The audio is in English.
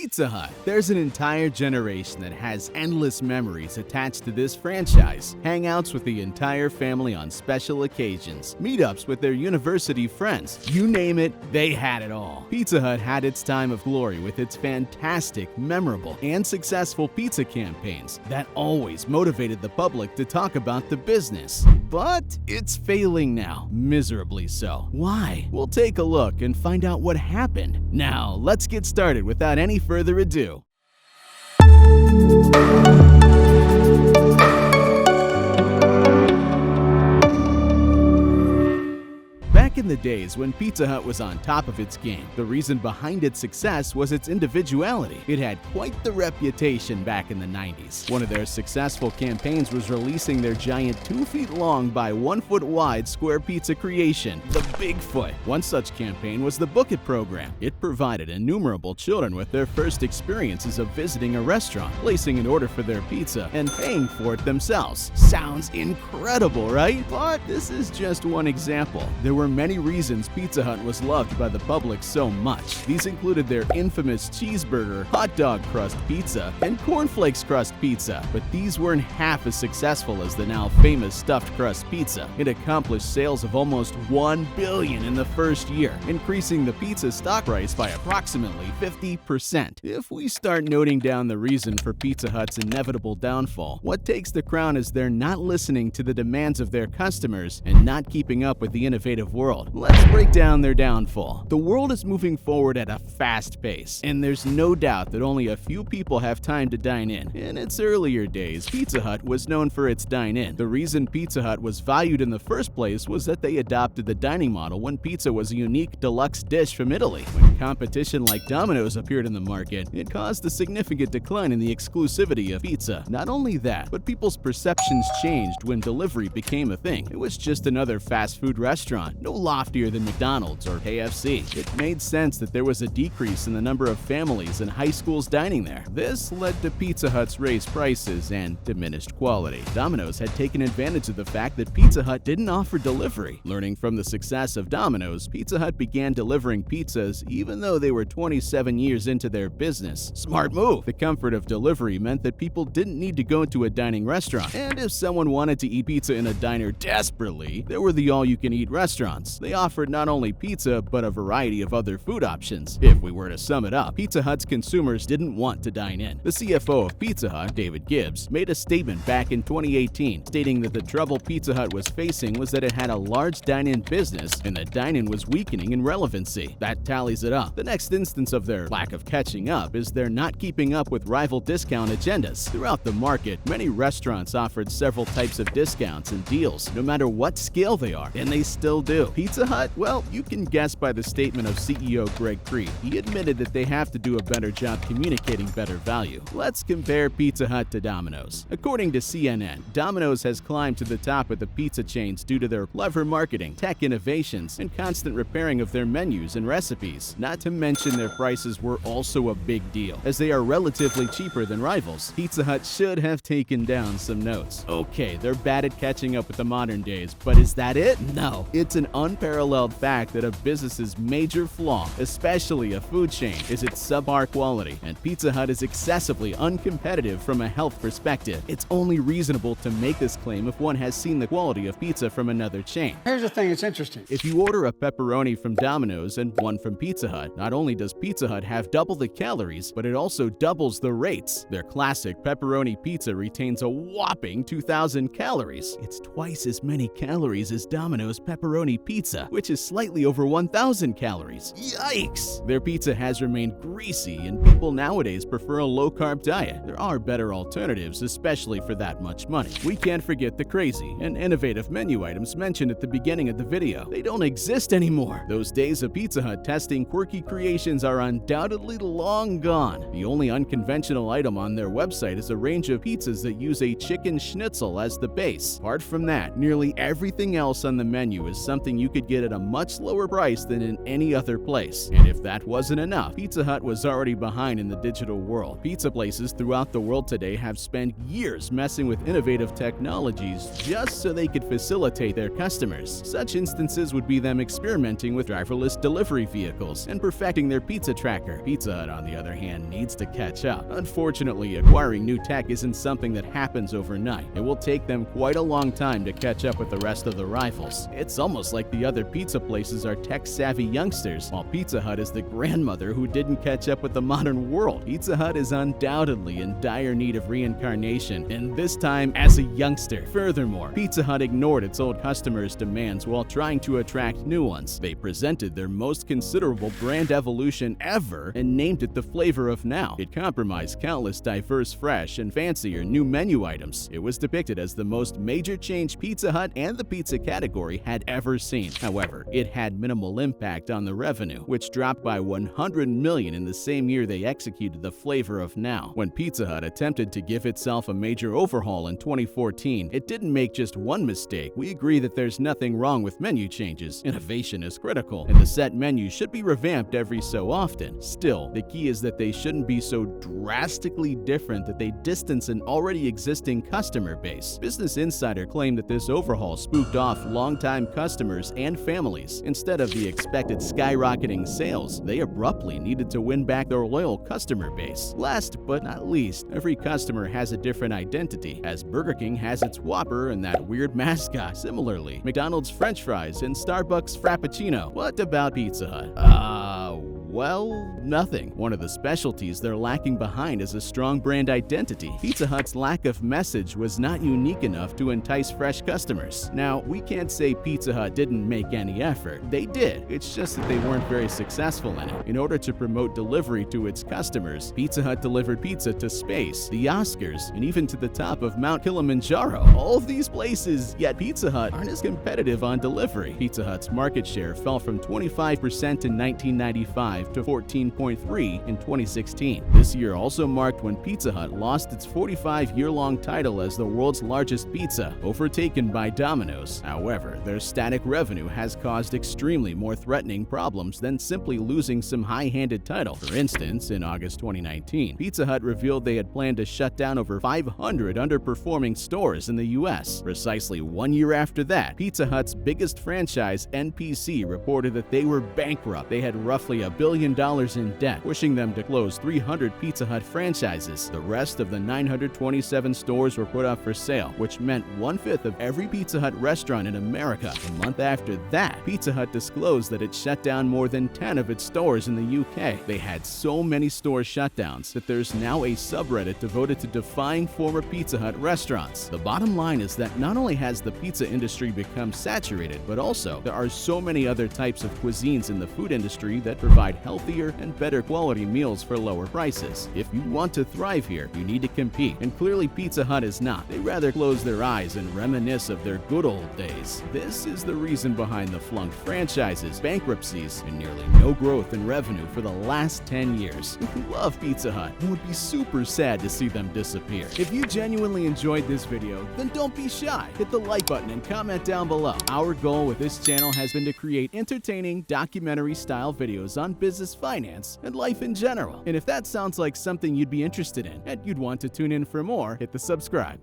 Pizza Hut. There's an entire generation that has endless memories attached to this franchise. Hangouts with the entire family on special occasions, meetups with their university friends. You name it, they had it all. Pizza Hut had its time of glory with its fantastic, memorable, and successful pizza campaigns that always motivated the public to talk about the business. But it's failing now, miserably so. Why? We'll take a look and find out what happened. Now, let's get started without any further ado. Back in the days when Pizza Hut was on top of its game, the reason behind its success was its individuality. It had quite the reputation back in the 90s. One of their successful campaigns was releasing their giant 2 feet long by 1 foot wide square pizza creation, the Bigfoot. One such campaign was the Book It program. It provided innumerable children with their first experiences of visiting a restaurant, placing an order for their pizza, and paying for it themselves. Sounds incredible, right? But this is just one example. There were many reasons Pizza Hut was loved by the public so much. These included their infamous cheeseburger, hot dog crust pizza, and cornflakes crust pizza. But these weren't half as successful as the now famous stuffed crust pizza. It accomplished sales of almost $1 billion in the first year, increasing the pizza stock price by approximately 50%. If we start noting down the reason for Pizza Hut's inevitable downfall, what takes the crown is they're not listening to the demands of their customers and not keeping up with the innovative world. Let's break down their downfall. The world is moving forward at a fast pace, and there's no doubt that only a few people have time to dine in. In its earlier days, Pizza Hut was known for its dine-in. The reason Pizza Hut was valued in the first place was that they adopted the dining model when pizza was a unique deluxe dish from Italy. When competition like Domino's appeared in the market, it caused a significant decline in the exclusivity of pizza. Not only that, but people's perceptions changed when delivery became a thing. It was just another fast food restaurant, no loftier than McDonald's or KFC. It made sense that there was a decrease in the number of families and high schools dining there. This led to Pizza Hut's raised prices and diminished quality. Domino's had taken advantage of the fact that Pizza Hut didn't offer delivery. Learning from the success of Domino's, Pizza Hut began delivering pizzas even though they were 27 years into their business. Smart move! The comfort of delivery meant that people didn't need to go to a dining restaurant. And if someone wanted to eat pizza in a diner desperately, there were the all-you-can-eat restaurants. They offered not only pizza, but a variety of other food options. If we were to sum it up, Pizza Hut's consumers didn't want to dine in. The CFO of Pizza Hut, David Gibbs, made a statement back in 2018, stating that the trouble Pizza Hut was facing was that it had a large dine-in business, and the dine-in was weakening in relevancy. That tallies it up. The next instance of their lack of catching up is they're not keeping up with rival discount agendas. Throughout the market, many restaurants offered several types of discounts and deals, no matter what scale they are, and they still do. Pizza Hut? Well, you can guess by the statement of CEO Greg Creed. He admitted that they have to do a better job communicating better value. Let's compare Pizza Hut to Domino's. According to CNN, Domino's has climbed to the top of the pizza chains due to their clever marketing, tech innovations, and constant repairing of their menus and recipes. Not to mention their prices were also a big deal, as they are relatively cheaper than rivals. Pizza Hut should have taken down some notes. Okay, they're bad at catching up with the modern days, but is that it? No. It's an unparalleled fact that a business's major flaw, especially a food chain, is its subpar quality, and Pizza Hut is excessively uncompetitive from a health perspective. It's only reasonable to make this claim if one has seen the quality of pizza from another chain. Here's the thing, it's interesting. If you order a pepperoni from Domino's and one from Pizza Hut, not only does Pizza Hut have double the calories, but it also doubles the rates. Their classic pepperoni pizza retains a whopping 2,000 calories. It's twice as many calories as Domino's pepperoni pizza, which is slightly over 1,000 calories. Yikes! Their pizza has remained greasy, and people nowadays prefer a low-carb diet. There are better alternatives, especially for that much money. We can't forget the crazy and innovative menu items mentioned at the beginning of the video. They don't exist anymore. Those days of Pizza Hut testing quirky creations are undoubtedly long gone. The only unconventional item on their website is a range of pizzas that use a chicken schnitzel as the base. Apart from that, nearly everything else on the menu is something you could get at a much lower price than in any other place. And if that wasn't enough, Pizza Hut was already behind in the digital world. Pizza places throughout the world today have spent years messing with innovative technologies just so they could facilitate their customers. Such instances would be them experimenting with driverless delivery vehicles and perfecting their pizza tracker. Pizza Hut, on the other hand, needs to catch up. Unfortunately, acquiring new tech isn't something that happens overnight. It will take them quite a long time to catch up with the rest of the rivals. It's almost like the other pizza places are tech-savvy youngsters, while Pizza Hut is the grandmother who didn't catch up with the modern world. Pizza Hut is undoubtedly in dire need of reincarnation, and this time as a youngster. Furthermore, Pizza Hut ignored its old customers' demands while trying to attract new ones. They presented their most considerable brand evolution ever and named it the flavor of now. It compromised countless diverse, fresh, and fancier new menu items. It was depicted as the most major change Pizza Hut and the pizza category had ever seen. However, it had minimal impact on the revenue, which dropped by $100 million in the same year they executed the flavor of now. When Pizza Hut attempted to give itself a major overhaul in 2014, it didn't make just one mistake. We agree that there's nothing wrong with menu changes. Innovation is critical, and the set menu should be revamped every so often. Still, the key is that they shouldn't be so drastically different that they distance an already existing customer base. Business Insider claimed that this overhaul spooked off longtime customers and families. Instead of the expected skyrocketing sales, they abruptly needed to win back their loyal customer base. Last but not least, every customer has a different identity, as Burger King has its Whopper and that weird mascot. Similarly, McDonald's French fries and Starbucks Frappuccino. What about Pizza Hut? Well, nothing. One of the specialties they're lacking behind is a strong brand identity. Pizza Hut's lack of message was not unique enough to entice fresh customers. Now, we can't say Pizza Hut didn't make any effort. They did. It's just that they weren't very successful in it. In order to promote delivery to its customers, Pizza Hut delivered pizza to space, the Oscars, and even to the top of Mount Kilimanjaro. All of these places, yet Pizza Hut aren't as competitive on delivery. Pizza Hut's market share fell from 25% in 1995 to 14.3% in 2016. This year also marked when Pizza Hut lost its 45-year-long title as the world's largest pizza, overtaken by Domino's. However, their static revenue has caused extremely more threatening problems than simply losing some high-handed title. For instance, in August 2019, Pizza Hut revealed they had planned to shut down over 500 underperforming stores in the US. Precisely 1 year after that, Pizza Hut's biggest franchise, NPC, reported that they were bankrupt. They had roughly $1 billion in debt, pushing them to close 300 Pizza Hut franchises. The rest of the 927 stores were put up for sale, which meant 1/5 of every Pizza Hut restaurant in America. A month after that, Pizza Hut disclosed that it shut down more than 10 of its stores in the UK. They had so many store shutdowns that there's now a subreddit devoted to defying former Pizza Hut restaurants. The bottom line is that not only has the pizza industry become saturated, but also there are so many other types of cuisines in the food industry that provide healthier and better quality meals for lower prices. If you want to thrive here, you need to compete, and clearly Pizza Hut is not. They rather close their eyes and reminisce of their good old days. This is the reason behind the flunked franchises, bankruptcies, and nearly no growth in revenue for the last 10 years. If you love Pizza Hut, it would be super sad to see them disappear. If you genuinely enjoyed this video, then don't be shy. Hit the like button and comment down below. Our goal with this channel has been to create entertaining, documentary-style videos on business, finance, and life in general. And if that sounds like something you'd be interested in and you'd want to tune in for more, hit the subscribe.